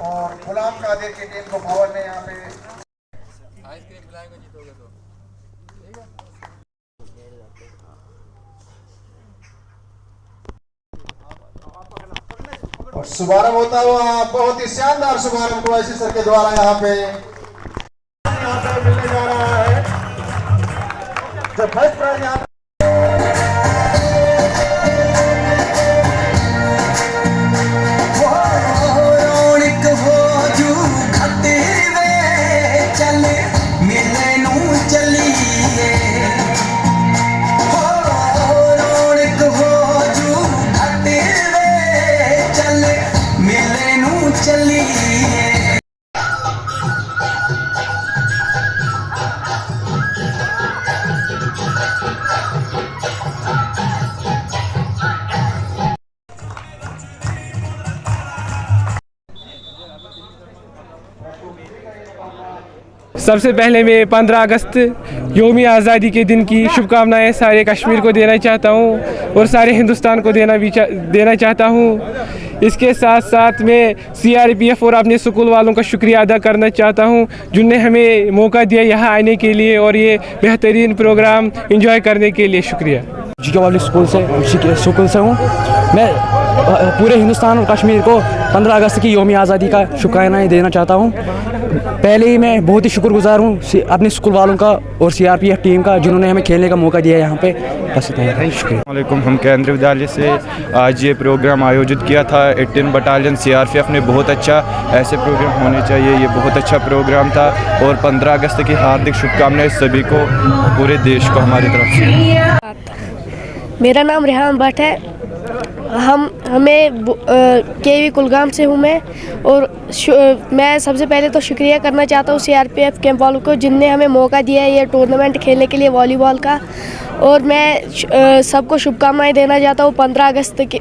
और गुलाम कादिर की टीम को पवन ने यहाँ पे आइसक्रीम खिलाएंगे जीतोगे तो ठीक है। और शुभारंभ होता हुआ बहुत ही शानदार शुभारंभ कुरैशी सर के द्वारा यहाँ पे मिलने जा रहा है। जो फर्स्ट प्राइज यहाँ सबसे पहले मैं 15 अगस्त यौम आज़ादी के दिन की शुभकामनाएं सारे कश्मीर को देना चाहता हूं और सारे हिंदुस्तान को देना चाहता हूं। इसके साथ साथ मैं CRPF और अपने स्कूल वालों का शुक्रिया अदा करना चाहता हूं जिनने हमें मौका दिया यहाँ आने के लिए और ये बेहतरीन प्रोग्राम एंजॉय करने के लिए। शुक्रिया। GK पब्लिक स्कूल से हूँ। मैं पूरे हिंदुस्तान और कश्मीर को 15 अगस्त की यौम आज़ादी का शुभकामनाएं देना चाहता हूँ। पहले ही मैं बहुत ही शुक्रगुजार हूँ अपने स्कूल वालों का और CRPF टीम का जिन्होंने हमें खेलने का मौका दिया यहाँ पे। बस इतना ही। शुक्रिया। अस्सलामुअलैकुम। हम केंद्रीय विद्यालय से आज ये प्रोग्राम आयोजित किया था। 18 बटालियन CRPF ने बहुत अच्छा, ऐसे प्रोग्राम होने चाहिए, ये बहुत अच्छा प्रोग्राम था। और 15 अगस्त की हार्दिक शुभकामनाएं सभी को, पूरे देश को हमारी तरफ से। मेरा नाम रेहान भट्ट है। हमें KV कुलगाम से हूँ मैं। और मैं सबसे पहले तो शुक्रिया करना चाहता हूँ CRPF कैंप वालों को जिनने हमें मौका दिया है ये टूर्नामेंट खेलने के लिए वॉलीबॉल का। और मैं सबको शुभकामनाएं देना चाहता हूँ 15 अगस्त की।